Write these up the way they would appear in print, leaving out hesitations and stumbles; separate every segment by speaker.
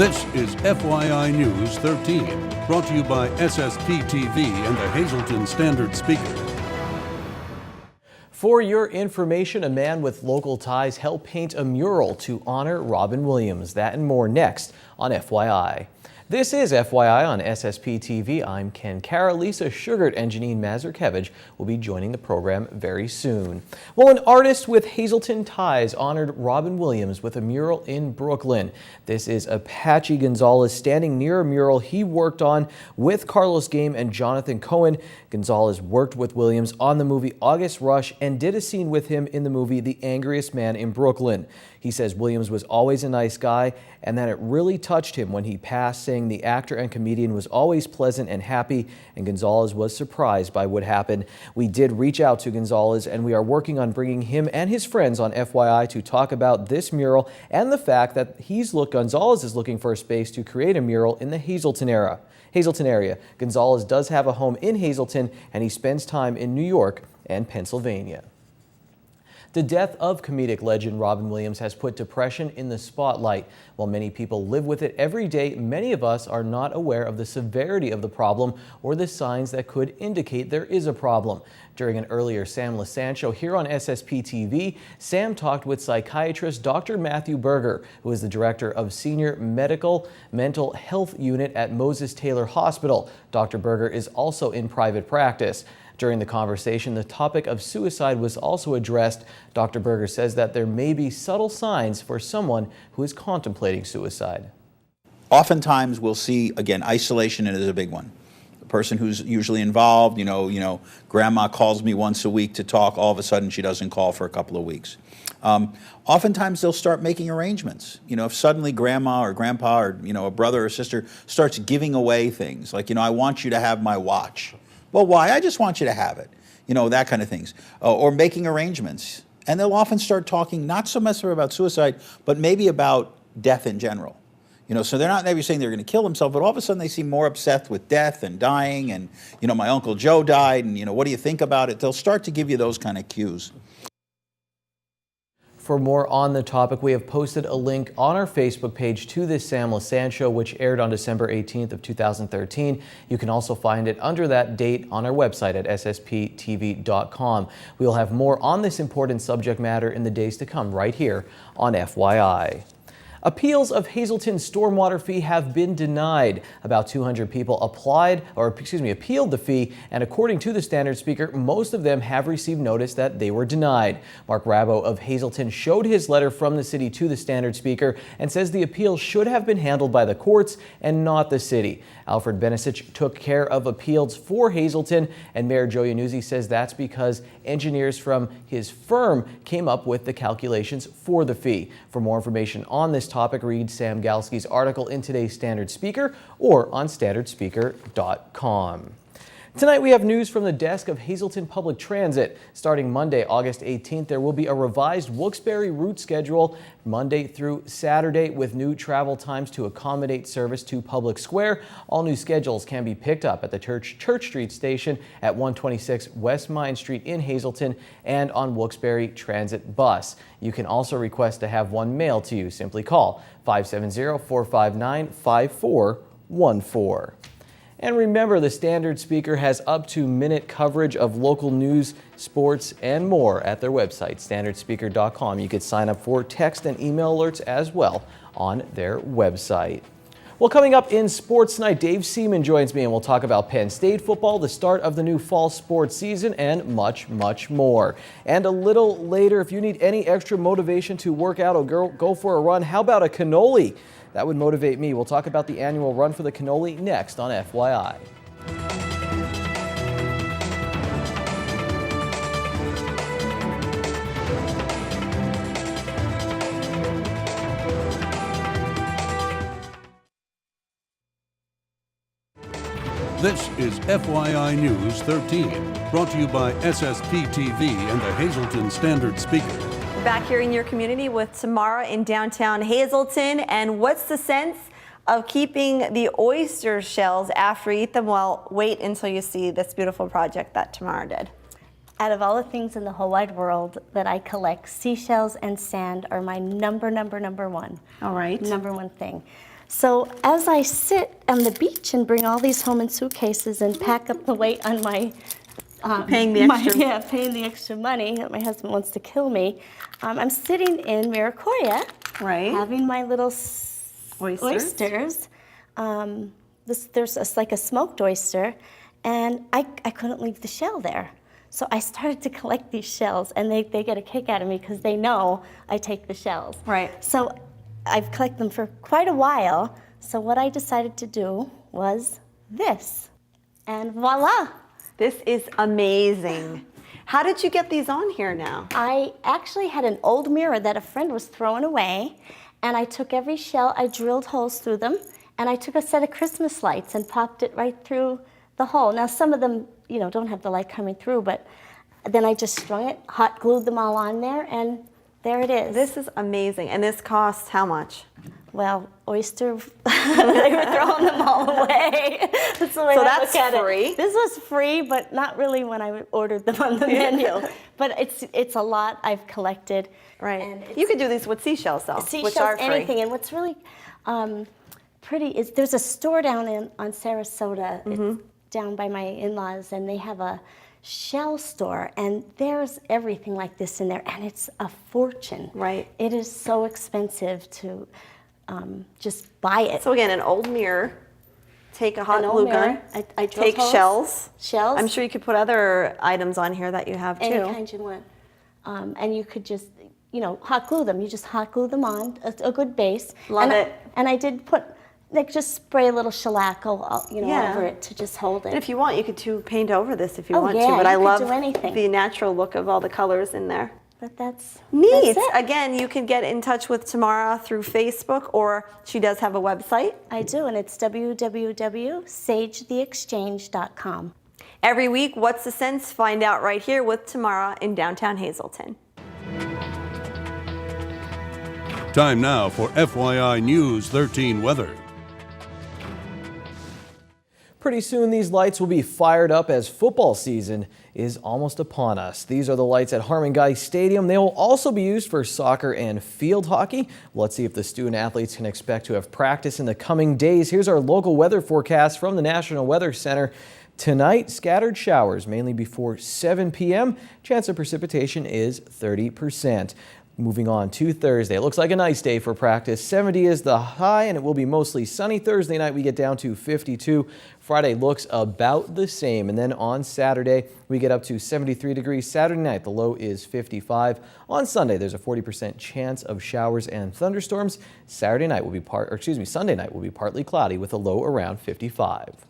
Speaker 1: This is FYI News 13, brought to you by SSPTV and the Hazleton Standard Speaker.
Speaker 2: For your information, a man with local ties helped paint a mural to honor Robin Williams. That and more next on FYI. This is FYI on SSPTV. I'm Ken Kara. Lisa Sugart and Janine Mazurkevich will be joining the program very soon. Well, an artist with Hazleton ties honored Robin Williams with a mural in Brooklyn. This is Apache Gonzalez standing near a mural he worked on with Carlos Game and Jonathan Cohen. Gonzalez worked with Williams on the movie August Rush and did a scene with him in the movie The Angriest Man in Brooklyn. He says Williams was always a nice guy and that it really touched him when he passed, saying the actor and comedian was always pleasant and happy, and Gonzalez was surprised by what happened. We did reach out to Gonzalez, and we are working on bringing him and his friends on FYI to talk about this mural and the fact that Gonzalez is looking for a space to create a mural in the Hazleton area. Gonzalez does have a home in Hazleton, and he spends time in New York and Pennsylvania. The death of comedic legend Robin Williams has put depression in the spotlight. While many people live with it every day, many of us are not aware of the severity of the problem or the signs that could indicate there is a problem. During an earlier Sam LaSanne show here on SSPTV, Sam talked with psychiatrist Dr. Matthew Berger, who is the director of Senior Mental Health Unit at Moses Taylor Hospital. Dr. Berger is also in private practice. During the conversation, the topic of suicide was also addressed. Dr. Berger says that there may be subtle signs for someone who is contemplating suicide.
Speaker 3: Oftentimes we'll see, again, isolation is a big one. The person who's usually involved, grandma calls me once a week to talk, all of a sudden she doesn't call for a couple of weeks. Oftentimes they'll start making arrangements. If suddenly grandma or grandpa or, a brother or sister starts giving away things, like, I want you to have my watch. Well, why? I just want you to have it. That kind of things. Or making arrangements. And they'll often start talking not so much about suicide, but maybe about death in general. So they're not maybe saying they're going to kill themselves, but all of a sudden they seem more obsessed with death and dying and, my Uncle Joe died and, what do you think about it? They'll start to give you those kind of cues.
Speaker 2: For more on the topic, we have posted a link on our Facebook page to this Sam LaSanne show, which aired on December 18th of 2013. You can also find it under that date on our website at ssptv.com. We will have more on this important subject matter in the days to come right here on FYI. Appeals of Hazleton's stormwater fee have been denied. About 200 people appealed the fee, and according to the Standard Speaker, most of them have received notice that they were denied. Mark Rabbo of Hazleton showed his letter from the city to the Standard Speaker and says the appeal should have been handled by the courts and not the city. Alfred Benisic took care of appeals for Hazleton, and Mayor Joe Iannuzzi says that's because engineers from his firm came up with the calculations for the fee. For more information on this topic, read Sam Galsky's article in today's Standard Speaker or on standardspeaker.com. Tonight we have news from the desk of Hazleton Public Transit. Starting Monday, August 18th, there will be a revised Wilkes-Barre route schedule Monday through Saturday with new travel times to accommodate service to Public Square. All new schedules can be picked up at the Church Street station at 126 West Main Street in Hazleton and on Wilkes-Barre Transit Bus. You can also request to have one mailed to you. Simply call 570-459-5414. And remember, the Standard Speaker has up-to-minute coverage of local news, sports, and more at their website, standardspeaker.com. You could sign up for text and email alerts as well on their website. Well, coming up in sports tonight, Dave Seaman joins me and we'll talk about Penn State football, the start of the new fall sports season, and much, much more. And a little later, if you need any extra motivation to work out or go for a run, how about a cannoli? That would motivate me. We'll talk about the annual Run for the Cannoli next on FYI.
Speaker 1: This is FYI News 13, brought to you by SSPTV and the Hazleton Standard Speaker.
Speaker 4: We're back here in your community with Tamara in downtown Hazleton. And what's the sense of keeping the oyster shells after you eat them? Well, wait until you see this beautiful project that Tamara did.
Speaker 5: Out of all the things in the whole wide world that I collect, seashells and sand are my number one.
Speaker 4: All right.
Speaker 5: Number one thing. So as I sit on the beach and bring all these home in suitcases and pack up the weight on my
Speaker 4: Paying the extra.
Speaker 5: paying the extra money that my husband wants to kill me. I'm sitting in Miracoya,
Speaker 4: Right.
Speaker 5: having my little
Speaker 4: Oysters.
Speaker 5: oysters. There's like a smoked oyster, and I couldn't leave the shell there. So I started to collect these shells, and they get a kick out of me because they know I take the shells.
Speaker 4: Right.
Speaker 5: So I've collected them for quite a while. So what I decided to do was this, and voila.
Speaker 4: This is amazing. How did you get these on here now?
Speaker 5: I actually had an old mirror that a friend was throwing away, and I took every shell, I drilled holes through them, and I took a set of Christmas lights and popped it right through the hole. Now some of them, don't have the light coming through, but then I just strung it, hot glued them all on there, and there it is.
Speaker 4: This is amazing. And this costs how much?
Speaker 5: Well, oyster, they were throwing them all away. That's the way
Speaker 4: So
Speaker 5: I
Speaker 4: that's
Speaker 5: look at
Speaker 4: free.
Speaker 5: it. This was free, but not really when I ordered them on the menu. But it's a lot I've collected.
Speaker 4: Right.
Speaker 5: And
Speaker 4: You could do these with seashells, though, which
Speaker 5: seashells,
Speaker 4: are free.
Speaker 5: anything. And what's really pretty is there's a store down on Sarasota.
Speaker 4: Mm-hmm.
Speaker 5: It's down by my in-laws, and they have a shell store, and there's everything like this in there, and it's a fortune.
Speaker 4: Right.
Speaker 5: It is so expensive to just buy it.
Speaker 4: So again, an old mirror, take a hot
Speaker 5: An old
Speaker 4: glue
Speaker 5: mirror,
Speaker 4: gun,
Speaker 5: I drilled
Speaker 4: take
Speaker 5: holes.
Speaker 4: shells.
Speaker 5: Shells.
Speaker 4: I'm sure you could put other items on here that you have too.
Speaker 5: Any kind you want. And you could just, hot glue them. You just hot glue them on, a good base.
Speaker 4: Love
Speaker 5: and
Speaker 4: it.
Speaker 5: And I did put, just spray a little shellac,
Speaker 4: Yeah.
Speaker 5: over it to just hold
Speaker 4: And
Speaker 5: it.
Speaker 4: if you want, you could paint over this if you
Speaker 5: Oh,
Speaker 4: want
Speaker 5: yeah,
Speaker 4: to. But
Speaker 5: you
Speaker 4: I
Speaker 5: could
Speaker 4: love
Speaker 5: do anything.
Speaker 4: the natural look of all the colors in there.
Speaker 5: But that's
Speaker 4: Neat.
Speaker 5: That's it.
Speaker 4: Again, you can get in touch with Tamara through Facebook, or she does have a website.
Speaker 5: I do, and it's www.sagetheexchange.com.
Speaker 4: Every week, What's the Sense? Find out right here with Tamara in downtown Hazleton.
Speaker 1: Time now for FYI News 13 weather.
Speaker 2: Pretty soon these lights will be fired up as football season is almost upon us. These are the lights at Harmon Guy Stadium. They will also be used for soccer and field hockey. Let's see if the student athletes can expect to have practice in the coming days. Here's our local weather forecast from the National Weather Center. Tonight, scattered showers mainly before 7 p.m. Chance of precipitation is 30%. Moving on to Thursday. It looks like a nice day for practice. 70 is the high, and it will be mostly sunny. Thursday night, we get down to 52. Friday looks about the same. And then on Saturday, we get up to 73 degrees. Saturday night, the low is 55. On Sunday, there's a 40% chance of showers and thunderstorms. Sunday night will be partly cloudy with a low around 55.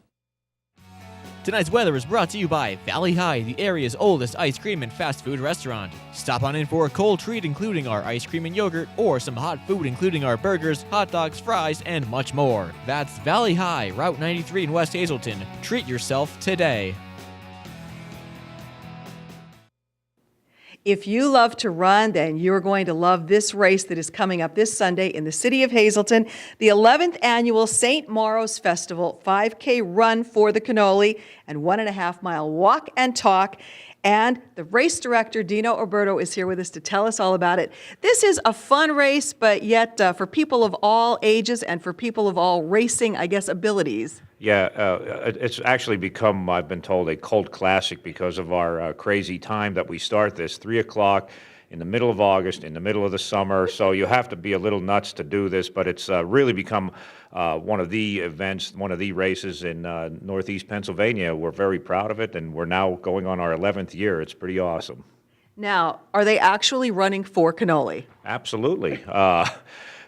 Speaker 6: Tonight's weather is brought to you by Valley High, the area's oldest ice cream and fast food restaurant. Stop on in for a cold treat including our ice cream and yogurt, or some hot food including our burgers, hot dogs, fries, and much more. That's Valley High, Route 93 in West Hazleton. Treat yourself today.
Speaker 7: If you love to run, then you're going to love this race that is coming up this Sunday in the city of Hazleton, the 11th annual St. Mauro's Festival 5K Run for the Cannoli and 1.5-mile walk and talk. And the race director, Dino Alberto, is here with us to tell us all about it. This is a fun race, but yet for people of all ages and for people of all racing, abilities.
Speaker 8: Yeah, it's actually become, I've been told, a cult classic because of our crazy time that we start this, 3 o'clock in the middle of August, in the middle of the summer. So you have to be a little nuts to do this, but it's really become one of the events, one of the races in Northeast Pennsylvania. We're very proud of it, and we're now going on our 11th year. It's pretty awesome.
Speaker 7: Now, are they actually running for cannoli?
Speaker 8: Absolutely.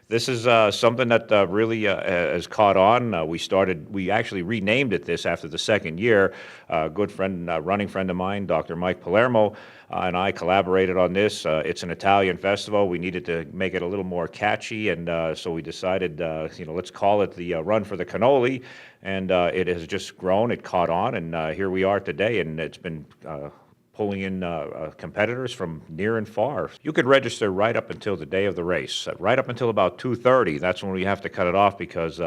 Speaker 8: This is something that really has caught on. We actually renamed it this after the second year. A good friend, running friend of mine, Dr. Mike Palermo, and I collaborated on this. It's an Italian festival. We needed to make it a little more catchy, and so we decided, let's call it the Run for the Cannoli. And it has just grown. It caught on, and here we are today. And it's been pulling in competitors from near and far. You could register right up until the day of the race, right up until about 2:30. That's when we have to cut it off because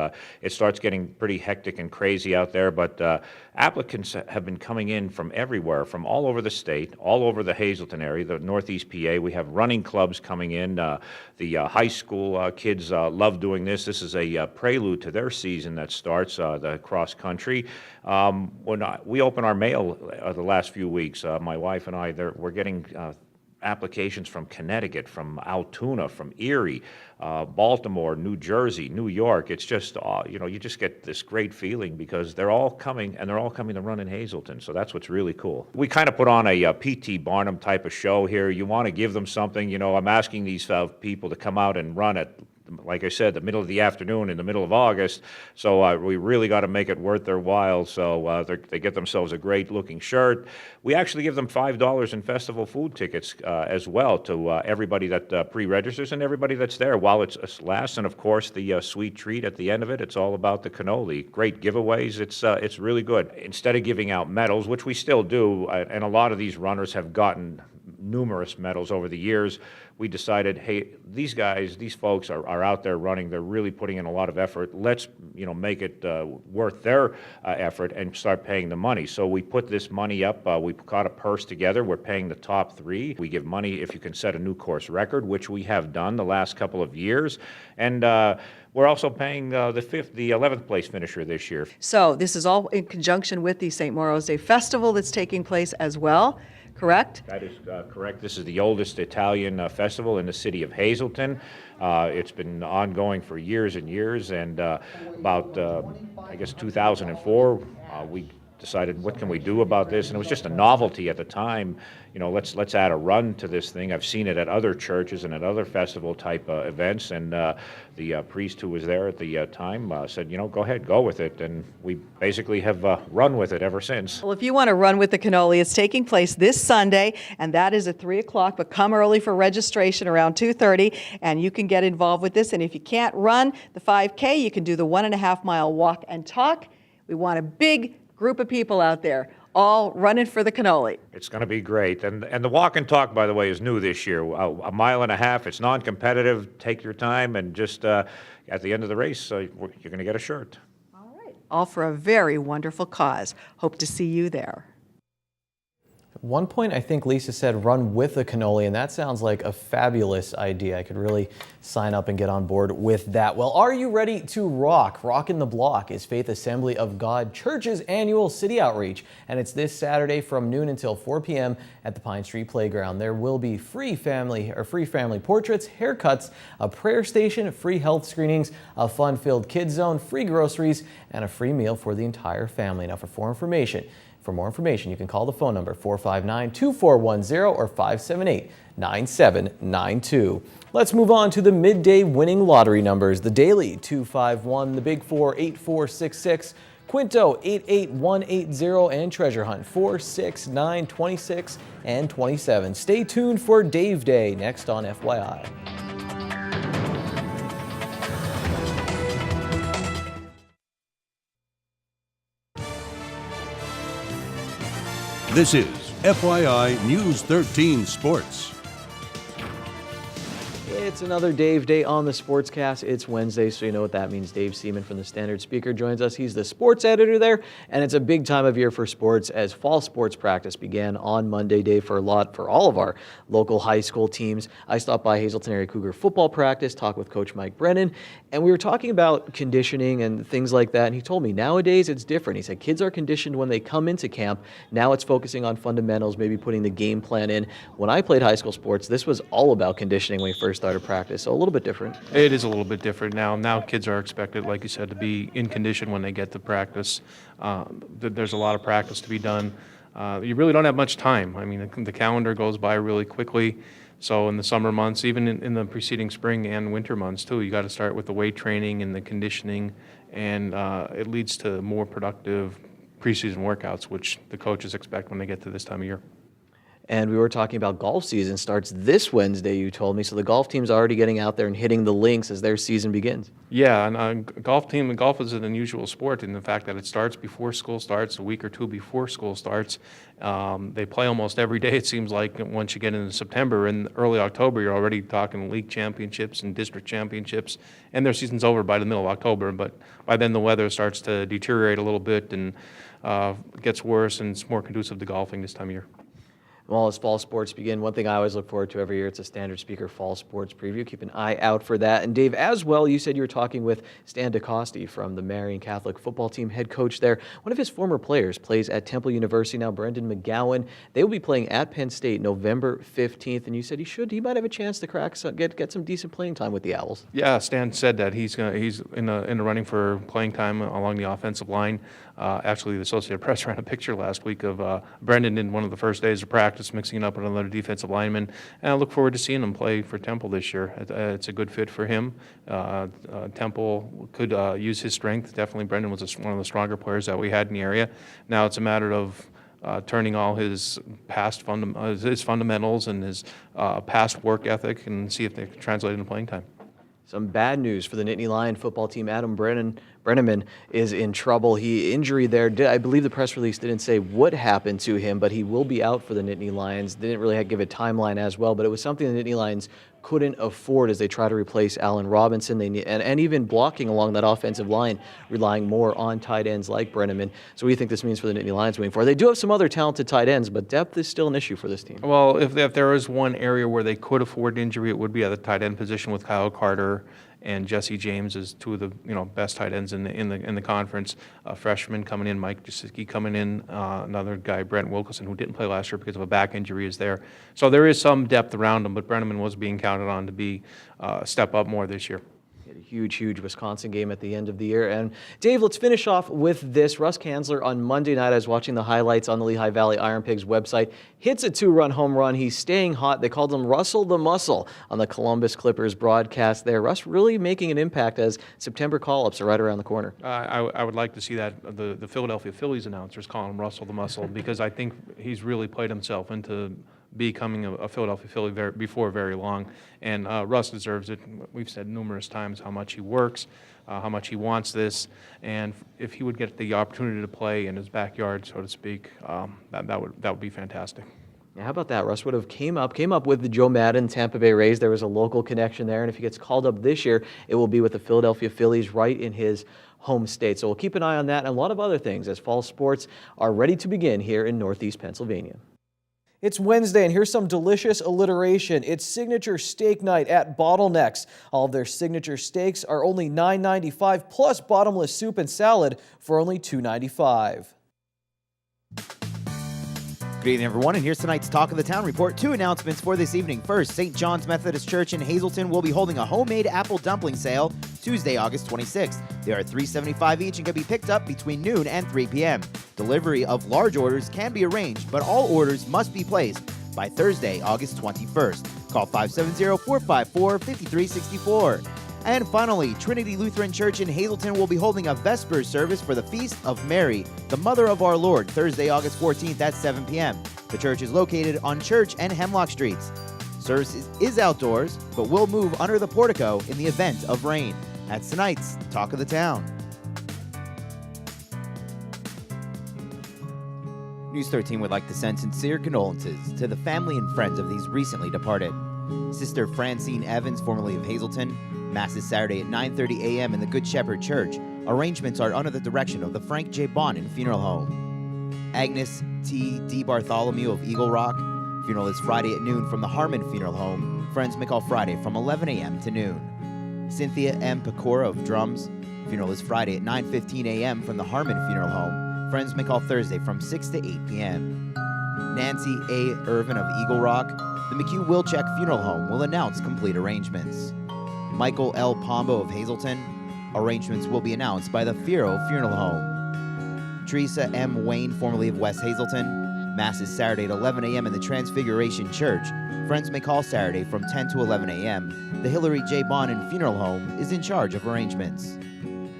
Speaker 8: it starts getting pretty hectic and crazy out there. But applicants have been coming in from everywhere, from all over the state, all over the Hazleton area, the Northeast PA. We have running clubs coming in. The high school kids love doing this. This is a prelude to their season that starts, the cross country. When we open our mail the last few weeks, my wife and I, we're getting applications from Connecticut, from Altoona, from Erie, Baltimore, New Jersey, New York. It's just, you just get this great feeling because they're all coming, and they're all coming to run in Hazleton. So that's what's really cool. We kind of put on a P.T. Barnum type of show here. You want to give them something. I'm asking these people to come out and run at, like I said, the middle of the afternoon in the middle of August. So we really got to make it worth their while. So they get themselves a great looking shirt. We actually give them $5 in festival food tickets as well to everybody that pre-registers and everybody that's there while it lasts. And of course, the sweet treat at the end of it. It's all about the cannoli. Great giveaways. It's really good. Instead of giving out medals, which we still do, and a lot of these runners have gotten numerous medals over the years, we decided, hey, these guys, these folks are out there running. They're really putting in a lot of effort. Let's, make it worth their effort and start paying the money. So we put this money up. We got a purse together. We're paying the top 3. We give money if you can set a new course record, which we have done the last couple of years. And we're also paying the 11th place finisher this year.
Speaker 7: So this is all in conjunction with the St. Mauro's Day Festival that's taking place as well, correct?
Speaker 8: That is correct. This is the oldest Italian festival in the city of Hazleton. It's been ongoing for years and years, and about, I guess, 2004, we decided, what can we do about this? And it was just a novelty at the time. Let's add a run to this thing. I've seen it at other churches and at other festival type events, and the priest who was there at the time said, go ahead, go with it. And we basically have run with it ever since.
Speaker 7: Well, if you want to run with the cannoli, it's taking place this Sunday, and that is at 3 o'clock, but come early for registration around 2:30, and you can get involved with this. And if you can't run the 5K, you can do the 1.5-mile walk and talk. We want a big group of people out there, all running for the cannoli.
Speaker 8: It's going to be great. And the walk and talk, by the way, is new this year. A mile and a half. It's non-competitive. Take your time, and just at the end of the race, you're going to get a shirt.
Speaker 7: All right. All for a very wonderful cause. Hope to see you there.
Speaker 2: At one point, I think Lisa said run with a cannoli, and that sounds like a fabulous idea. I could really sign up and get on board with that. Well, are you ready to rock? Rockin' the Block is Faith Assembly of God Church's annual city outreach, and it's this Saturday from noon until 4 p.m. at the Pine Street Playground. There will be free family portraits, haircuts, a prayer station, free health screenings, a fun-filled kids zone, free groceries, and a free meal for the entire family. Now, for more information, you can call the phone number 459-2410 or 578-9792. Let's move on to the midday winning lottery numbers. The Daily 251, the Big 4 8466, Quinto 88180, and Treasure Hunt 469, 26, and 27. Stay tuned for Dave Day next on FYI.
Speaker 1: This is FYI News 13 Sports.
Speaker 2: It's another Dave Day on the Sportscast. It's Wednesday, so you know what that means. Dave Seaman from the Standard Speaker joins us. He's the sports editor there, and it's a big time of year for sports as fall sports practice began on Monday day for all of our local high school teams. I stopped by Hazleton Area Cougar football practice, talked with Coach Mike Brennan, and we were talking about conditioning and things like that, and he told me nowadays it's different. He said kids are conditioned when they come into camp. Now it's focusing on fundamentals, maybe putting the game plan in. When I played high school sports, this was all about conditioning when we first started practice, so a little bit different.
Speaker 9: It is a little bit different now. Now kids are expected, like you said, to be in condition when they get to practice. There's a lot of practice to be done. You really don't have much time. I mean, the calendar goes by really quickly. So in the summer months, even in the preceding spring and winter months too, you got to start with the weight training and the conditioning, and it leads to more productive preseason workouts, which the coaches expect when they get to this time of year.
Speaker 2: And we were talking about golf season starts this Wednesday, you told me. So the golf team's already getting out there and hitting the links as their season begins.
Speaker 9: Yeah, and golf is an unusual sport in the fact that it starts before school starts, a week or two before school starts. They play almost every day, it seems like, once you get into September. And early October, you're already talking league championships and district championships, and their season's over by the middle of October. But by then, the weather starts to deteriorate a little bit and gets worse, and it's more conducive to golfing this time of year.
Speaker 2: Well, as fall sports begin, one thing I always look forward to every year, it's a Standard Speaker Fall Sports Preview. Keep an eye out for that. And Dave, as well, you said you were talking with Stan DeCoste from the Marion Catholic football team, head coach there. One of his former players plays at Temple University now, Brendan McGowan. They will be playing at Penn State November 15th, and you said he might have a chance to get some decent playing time with the Owls. Yeah,
Speaker 9: Stan said that he's in the running for playing time along the offensive line. Actually, the Associated Press ran a picture last week of Brendan in one of the first days of practice, mixing up with another defensive lineman. And I look forward to seeing him play for Temple this year. It's a good fit for him. Temple could use his strength. Definitely, Brendan was one of the stronger players that we had in the area. Now it's a matter of turning all his past fundamentals and his past work ethic and see if they can translate into playing time.
Speaker 2: Some bad news for the Nittany Lion football team. Adam Brenneman is in trouble. Injury there. I believe the press release didn't say what happened to him, but he will be out for the Nittany Lions. They didn't really give a timeline as well, but it was something the Nittany Lions couldn't afford as they try to replace Allen Robinson. And even blocking along that offensive line, relying more on tight ends like Brenneman. So what do you think this means for the Nittany Lions moving forward? They do have some other talented tight ends, but depth is still an issue for this team.
Speaker 9: Well, if there is one area where they could afford injury, it would be at the tight end position with Kyle Carter and Jesse James as two of the best tight ends in the conference. Freshman coming in, Mike Jasicki coming in, another guy, Brent Wilkerson, who didn't play last year because of a back injury, is there. So there is some depth around him, but Brenneman was being counted on to be step up more this year.
Speaker 2: Huge Wisconsin game at the end of the year. And Dave, let's finish off with this. Russ Kanzler on Monday night, I was watching the highlights on the Lehigh Valley Iron Pigs website, hits a 2-run home run. He's staying hot. They called him Russell the Muscle on the Columbus Clippers broadcast there. Russ really making an impact as September call-ups are right around the corner.
Speaker 9: I would like to see that the Philadelphia Phillies announcers call him Russell the Muscle because I think he's really played himself into becoming a Philadelphia Philly before very long. And Russ deserves it. We've said numerous times how much he works, how much he wants this, and if he would get the opportunity to play in his backyard, so to speak, that would be fantastic.
Speaker 2: Yeah, how about that? Russ would have came up with the Joe Madden Tampa Bay Rays. There was a local connection there, and if he gets called up this year, it will be with the Philadelphia Phillies right in his home state. So we'll keep an eye on that and a lot of other things as fall sports are ready to begin here in Northeast Pennsylvania. It's Wednesday, and here's some delicious alliteration. It's signature steak night at Bottlenecks. All of their signature steaks are only $9.95, plus bottomless soup and salad for only $2.95.
Speaker 10: Good evening, everyone, and here's tonight's Talk of the Town report. 2 announcements for this evening. First, St. John's Methodist Church in Hazleton will be holding a homemade apple dumpling sale Tuesday, August 26th. They are $3.75 each and can be picked up between noon and 3 p.m. Delivery of large orders can be arranged, but all orders must be placed by Thursday, August 21st. Call 570-454-5364. And finally, Trinity Lutheran Church in Hazleton will be holding a Vespers service for the Feast of Mary, the Mother of our Lord, Thursday, August 14th at 7 p.m. The church is located on Church and Hemlock Streets. Service is outdoors, but will move under the portico in the event of rain. That's tonight's Talk of the Town. News 13 would like to send sincere condolences to the family and friends of these recently departed. Sister Francine Evans, formerly of Hazleton. Mass is Saturday at 9:30 a.m. in the Good Shepherd Church. Arrangements are under the direction of the Frank J. Bonin Funeral Home. Agnes T. D. Bartholomew of Eagle Rock. Funeral is Friday at noon from the Harmon Funeral Home. Friends may call Friday from 11 a.m. to noon. Cynthia M. Pecora of Drums. Funeral is Friday at 9:15 a.m. from the Harmon Funeral Home. Friends may call Thursday from 6 to 8 p.m. Nancy A. Irvin of Eagle Rock. The McHugh Wilczek Funeral Home will announce complete arrangements. Michael L. Pombo of Hazleton. Arrangements will be announced by the Firo Funeral Home. Teresa M. Wayne, formerly of West Hazleton. Mass is Saturday at 11 a.m. in the Transfiguration Church. Friends may call Saturday from 10 to 11 a.m. The Hillary J. Bonin Funeral Home is in charge of arrangements.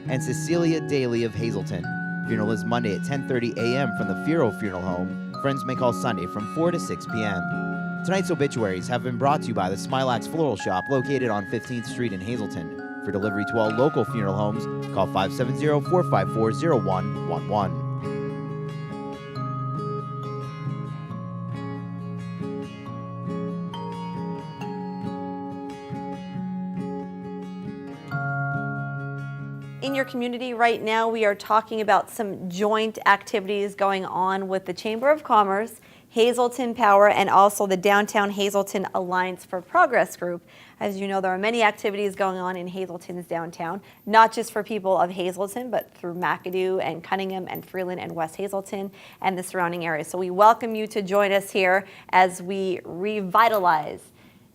Speaker 10: And Cecilia Daly of Hazleton. Funeral is Monday at 10:30 a.m. from the Firo Funeral Home. Friends may call Sunday from 4 to 6 p.m. Tonight's obituaries have been brought to you by the Smilax Floral Shop located on 15th Street in Hazleton. For delivery to all local funeral homes, call 570-454-0111.
Speaker 4: In your community right now, we are talking about some joint activities going on with the Chamber of Commerce, Hazleton Power, and also the Downtown Hazleton Alliance for Progress group. As you know, there are many activities going on in Hazleton's downtown, not just for people of Hazleton, but through McAdoo and Cunningham and Freeland and West Hazleton and the surrounding areas. So we welcome you to join us here as we revitalize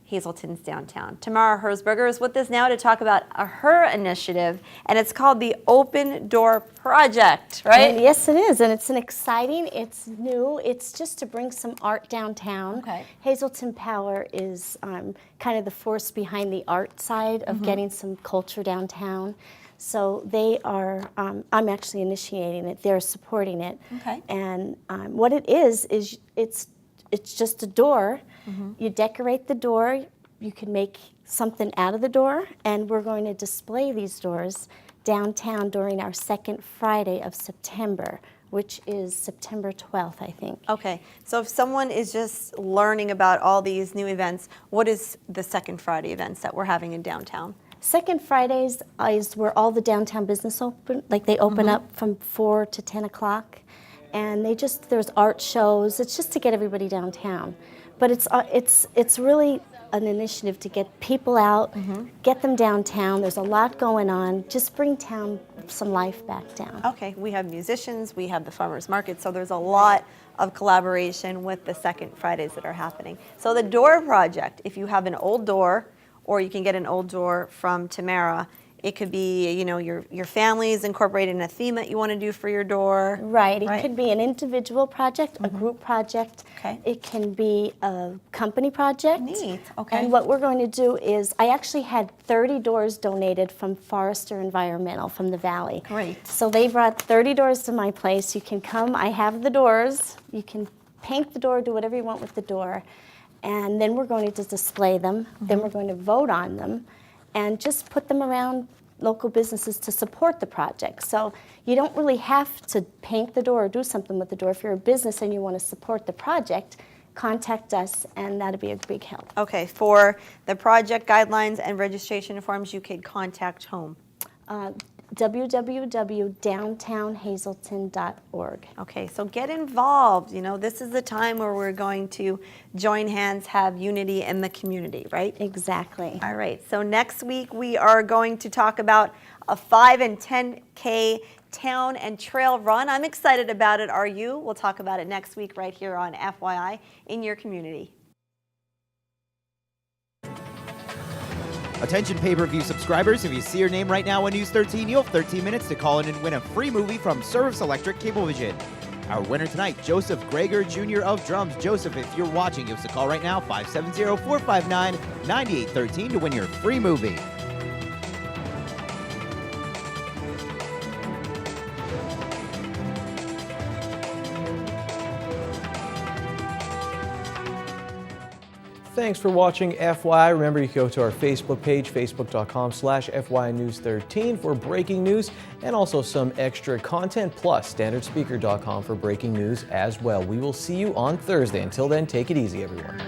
Speaker 4: Hazleton's downtown. Tamara Herzberger is with us now to talk about her initiative, and it's called the Open Door Project, right?
Speaker 5: And yes, it is, and it's exciting, it's new, it's just to bring some art downtown.
Speaker 4: Okay.
Speaker 5: Hazleton Power is kind of the force behind the art side of getting some culture downtown. So they are, I'm actually initiating it, they're supporting it.
Speaker 4: Okay.
Speaker 5: And what it is it's just a door. You decorate the door, you can make something out of the door, and we're going to display these doors downtown during our second Friday of September, which is September 12th, I think.
Speaker 4: Okay, so if someone is just learning about all these new events, what is the second Friday events that we're having in downtown?
Speaker 5: Second Fridays is where all the downtown business open, like they open up from 4 to 10 o'clock. And there's art shows. It's just to get everybody downtown. But it's really an initiative to get people out, get them downtown. There's a lot going on. Just bring town some life back down.
Speaker 4: Okay, we have musicians, we have the farmers market, so there's a lot of collaboration with the second Fridays that are happening. So the door project, if you have an old door, or you can get an old door from Tamara, it could be, you know, your family's incorporating a theme that you want to do for your door.
Speaker 5: Right. It could be an individual project, a group project.
Speaker 4: Okay.
Speaker 5: It can be a company project.
Speaker 4: Neat. Okay.
Speaker 5: And what we're going to do is, I actually had 30 doors donated from Forrester Environmental from the Valley.
Speaker 4: Great.
Speaker 5: So they brought 30 doors to my place. You can come. I have the doors. You can paint the door, do whatever you want with the door. And then we're going to display them. Then we're going to vote on them, and just put them around local businesses to support the project. So you don't really have to paint the door or do something with the door. If you're a business and you want to support the project, contact us, and that'd be a big help.
Speaker 4: Okay, for the project guidelines and registration forms, you could contact whom?
Speaker 5: www.downtownhazelton.org.
Speaker 4: Okay, so get involved. You know, this is the time where we're going to join hands, have unity in the community, right?
Speaker 5: Exactly.
Speaker 4: All right, so next week we are going to talk about a 5 and 10K town and trail run. I'm excited about it. Are you? We'll talk about it next week right here on FYI in your community.
Speaker 10: Attention pay-per-view subscribers, if you see your name right now on News 13, you'll have 13 minutes to call in and win a free movie from Service Electric Cablevision. Our winner tonight, Joseph Greger Jr. of Drums. Joseph, if you're watching, give us a call right now, 570-459-9813 to win your free movie.
Speaker 2: Thanks for watching FYI. Remember, you can go to our Facebook page, facebook.com/FYI News 13 for breaking news and also some extra content, plus standardspeaker.com for breaking news as well. We will see you on Thursday. Until then, take it easy, everyone.